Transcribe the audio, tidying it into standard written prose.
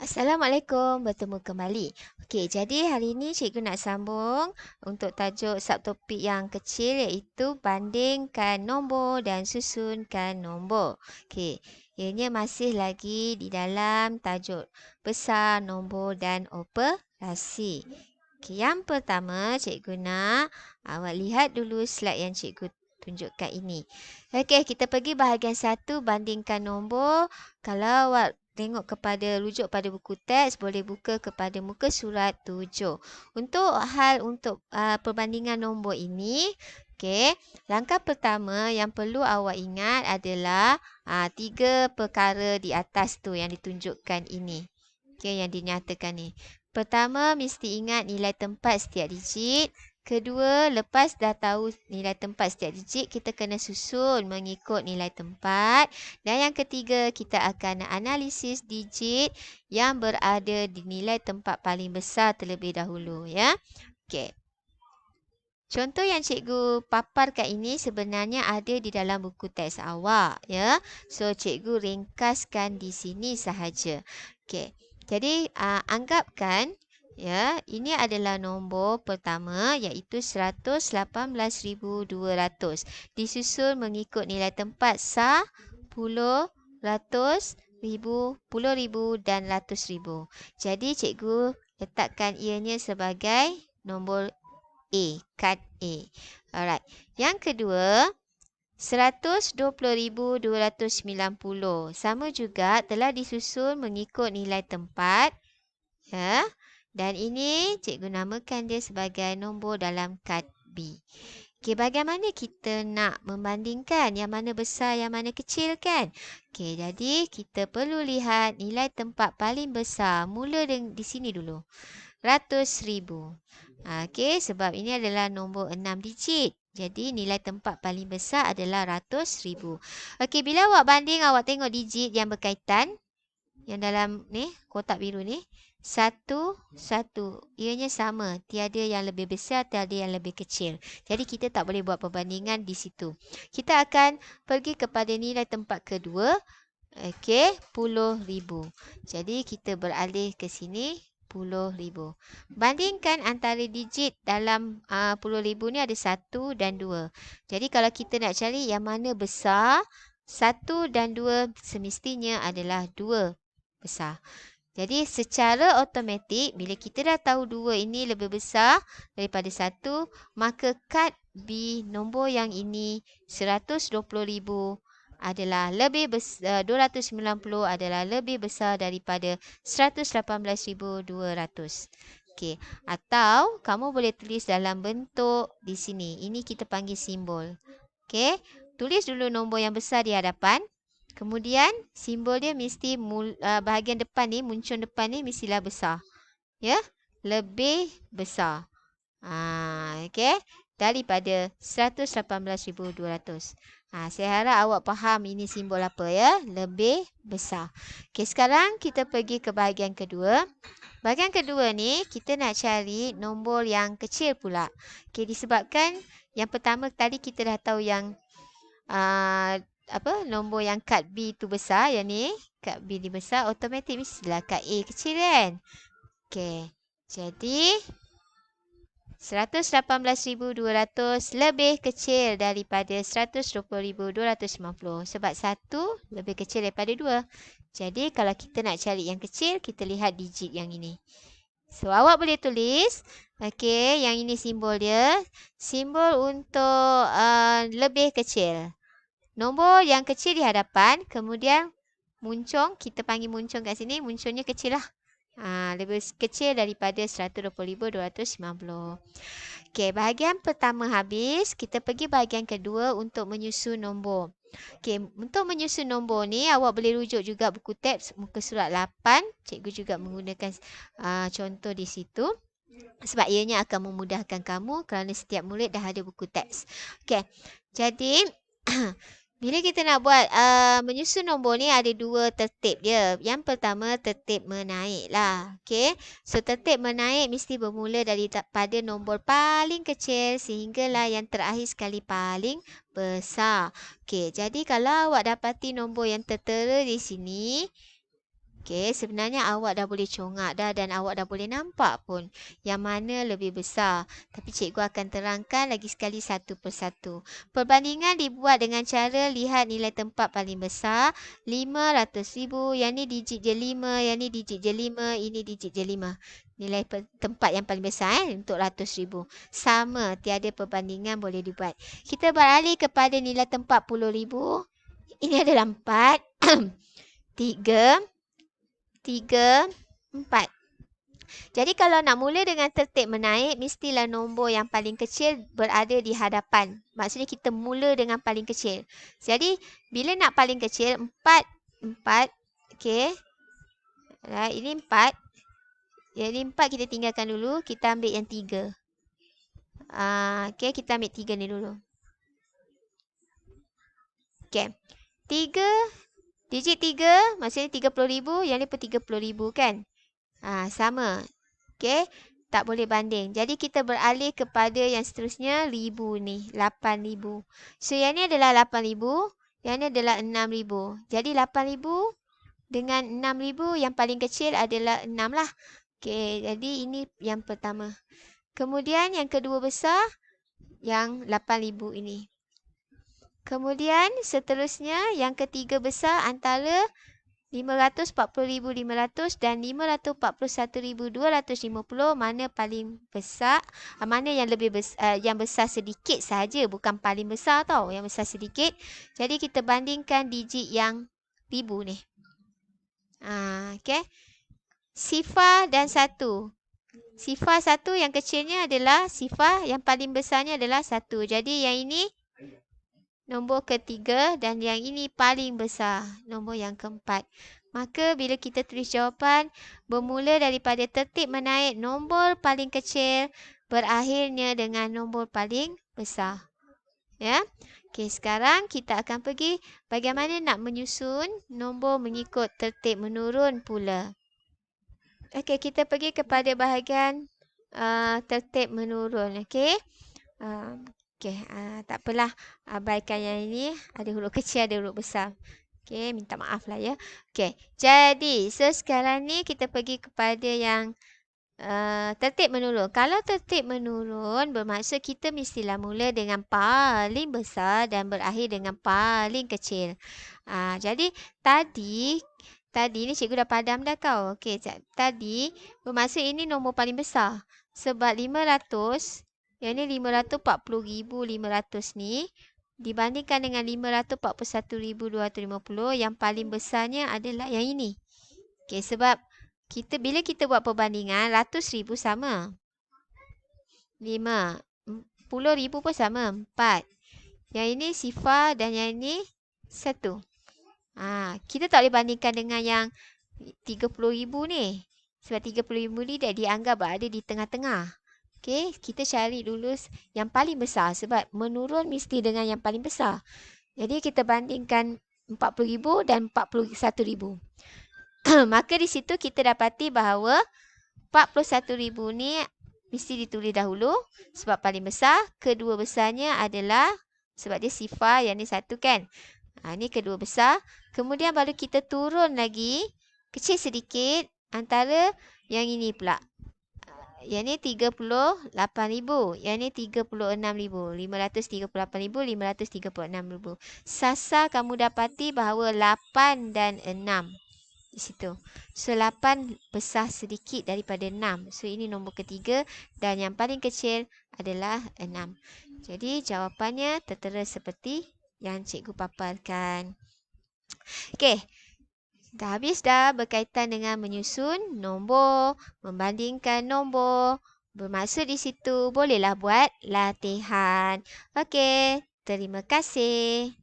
Assalamualaikum, bertemu kembali. Okey, jadi hari ini cikgu nak sambung untuk tajuk subtopik yang kecil iaitu bandingkan nombor dan susunkan nombor. Okey, ianya masih lagi di dalam tajuk besar, nombor dan operasi. Okey, yang pertama cikgu nak awak lihat dulu slide yang cikgu tunjukkan ini. Okey, kita pergi bahagian 1 bandingkan nombor. Kalau awak tengok kepada rujuk pada buku teks, boleh buka kepada muka surat 7. Untuk perbandingan nombor ini, okey, langkah pertama yang perlu awak ingat adalah 3 perkara di atas tu yang ditunjukkan ini. Okey, yang dinyatakan ni. Pertama, mesti ingat nilai tempat setiap digit. Kedua, lepas dah tahu nilai tempat setiap digit, kita kena susun mengikut nilai tempat. Dan yang ketiga, kita akan analisis digit yang berada di nilai tempat paling besar terlebih dahulu, ya. Okey. Contoh yang cikgu paparkan ini sebenarnya ada di dalam buku teks awak, ya. So cikgu ringkaskan di sini sahaja. Okey. Jadi anggapkan, ya, ini adalah nombor pertama iaitu 118,200 disusun mengikut nilai tempat sah, puluh, ratus, ribu, puluh ribu dan ratus ribu. Jadi cikgu letakkan ianya sebagai nombor A, kad A. Alright. Yang kedua, 120,290. Sama juga telah disusun mengikut nilai tempat. Ya. Dan ini cikgu namakan dia sebagai nombor dalam kad B. Okey, bagaimana kita nak membandingkan yang mana besar, yang mana kecil kan? Okey, jadi kita perlu lihat nilai tempat paling besar. Mula di sini dulu. Ratus ribu. Okey, sebab ini adalah nombor 6 digit. Jadi nilai tempat paling besar adalah ratus ribu. Okey, bila awak banding, awak tengok digit yang berkaitan. Yang dalam ni, kotak biru ni. 1, 1. Ianya sama. Tiada yang lebih besar, tiada yang lebih kecil. Jadi kita tak boleh buat perbandingan di situ. Kita akan pergi kepada nilai tempat kedua. Okey, puluh ribu. Jadi kita beralih ke sini. 10,000. Bandingkan antara digit dalam 10,000 ni ada 1 dan 2. Jadi kalau kita nak cari yang mana besar, 1 dan 2 semestinya adalah 2 besar. Jadi secara automatik bila kita dah tahu 2 ini lebih besar daripada 1, maka kad B nombor yang ini 120,000 adalah lebih besar, 290 adalah lebih besar daripada 118,200. Okey, atau kamu boleh tulis dalam bentuk di sini. Ini kita panggil simbol. Okey, tulis dulu nombor yang besar di hadapan. Kemudian simbol dia mesti bahagian depan ni, muncul depan ni mestilah besar. Ya, lebih besar. Okey, daripada 118,200. Saya harap awak faham ini simbol apa ya, lebih besar. Okey, sekarang kita pergi ke bahagian kedua. Bahagian kedua ni kita nak cari nombor yang kecil pula. Okey, disebabkan yang pertama tadi kita dah tahu yang nombor yang kad B tu besar, yang ni kad B ni besar, automatik mestilah kad A kecil kan. Okey, jadi 118,200 lebih kecil daripada 120,250 sebab 1 lebih kecil daripada 2. Jadi kalau kita nak cari yang kecil, kita lihat digit yang ini. So awak boleh tulis, okey, yang ini simbol dia, simbol untuk lebih kecil. Nombor yang kecil di hadapan, kemudian muncung, kita panggil muncung kat sini, muncungnya kecil lah. Lebih kecil daripada 120,250. Okey, bahagian pertama habis. Kita pergi bahagian kedua untuk menyusun nombor. Okey, untuk menyusun nombor ni awak boleh rujuk juga buku teks muka surat 8. Cikgu juga menggunakan contoh di situ. Sebab ianya akan memudahkan kamu kerana setiap murid dah ada buku teks. Okey, jadi bila kita nak buat menyusun nombor ni ada 2 tertib dia. Yang pertama tertib menaik lah. Okey. So tertib menaik mesti bermula daripada nombor paling kecil sehinggalah yang terakhir sekali paling besar. Okey, jadi kalau awak dapati nombor yang tertera di sini, Okey, sebenarnya awak dah boleh congak dah dan awak dah boleh nampak pun yang mana lebih besar. Tapi cikgu akan terangkan lagi sekali satu persatu. Perbandingan dibuat dengan cara lihat nilai tempat paling besar, 500,000. Yang ni digit je 5, yang ni digit je 5, ini digit je 5. Nilai tempat yang paling besar untuk ratus ribu. Sama, tiada perbandingan boleh dibuat. Kita beralih kepada nilai tempat puluh ribu. Ini adalah 4, 3, 3, 4. Jadi kalau nak mula dengan tertib menaik, mestilah nombor yang paling kecil berada di hadapan. Maksudnya kita mula dengan paling kecil. Jadi bila nak paling kecil, 4, 4. Okey. Ini 4. Jadi 4 kita tinggalkan dulu. Kita ambil yang 3. Okey, kita ambil 3 ni dulu. Okey. 3. Digit 3, maksudnya 30,000. Yang ni pun 30,000 kan? Sama. Okey. Tak boleh banding. Jadi kita beralih kepada yang seterusnya. Ribu ni. 8,000. So yang ni adalah 8,000. Yang ni adalah 6,000. Jadi 8,000 dengan 6,000 yang paling kecil adalah 6 lah. Okey. Jadi ini yang pertama. Kemudian yang kedua besar. Yang 8,000 ini. Kemudian seterusnya yang ketiga besar antara 540,500 dan 541,250, mana paling besar, mana yang lebih besar, yang besar sedikit saja, bukan paling besar tau, yang besar sedikit. Jadi kita bandingkan digit yang ribu ni. Okey. Sifar dan 1. Sifar 1 yang kecilnya adalah sifar, yang paling besarnya adalah 1. Jadi yang ini nombor ketiga dan yang ini paling besar, nombor yang keempat. Maka bila kita tulis jawapan, bermula daripada tertib menaik nombor paling kecil, berakhirnya dengan nombor paling besar. Ya. Okey, sekarang kita akan pergi bagaimana nak menyusun nombor mengikut tertib menurun pula. Okey, kita pergi kepada bahagian tertib menurun. Okey. Okey, tak apalah, abaikan yang ini. Ada huruf kecil, ada huruf besar. Okey, minta maaf lah ya. Okey, jadi sekarang ni kita pergi kepada yang tertib menurun. Kalau tertib menurun, bermaksud kita mestilah mula dengan paling besar dan berakhir dengan paling kecil. Jadi tadi ni cikgu dah padam dah kau. Okey, tadi bermaksud ini nombor paling besar. Sebab 500, yang ni 540,500 ni dibandingkan dengan 541,250, yang paling besarnya adalah yang ini. Okey, sebab bila kita buat perbandingan, 100,000 sama 5, 10,000 pun sama 4. Yang ini sifar dan yang ini 1. Kita tak boleh bandingkan dengan yang 30,000 ni. Sebab 30,000 ni dah dianggap berada di tengah-tengah. Okey, kita cari dulu yang paling besar sebab menurun mesti dengan yang paling besar. Jadi kita bandingkan 40,000 dan 41,000. Maka di situ kita dapati bahawa 41,000 ni mesti ditulis dahulu sebab paling besar. Kedua besarnya adalah sebab dia sifar, yang ni 1 kan. Ini kedua besar. Kemudian baru kita turun lagi kecil sedikit antara yang ini pula. Yang ni 38,000. Yang ni 36,000. 538,000, 536,000. Sasar kamu dapati bahawa 8 dan 6. Di situ. So 8 besar sedikit daripada 6. So ini nombor ketiga dan yang paling kecil adalah 6. Jadi jawapannya tertera seperti yang cikgu paparkan. Okey. Dah habis dah berkaitan dengan menyusun nombor, membandingkan nombor. Bermaksud di situ bolehlah buat latihan. Okey, terima kasih.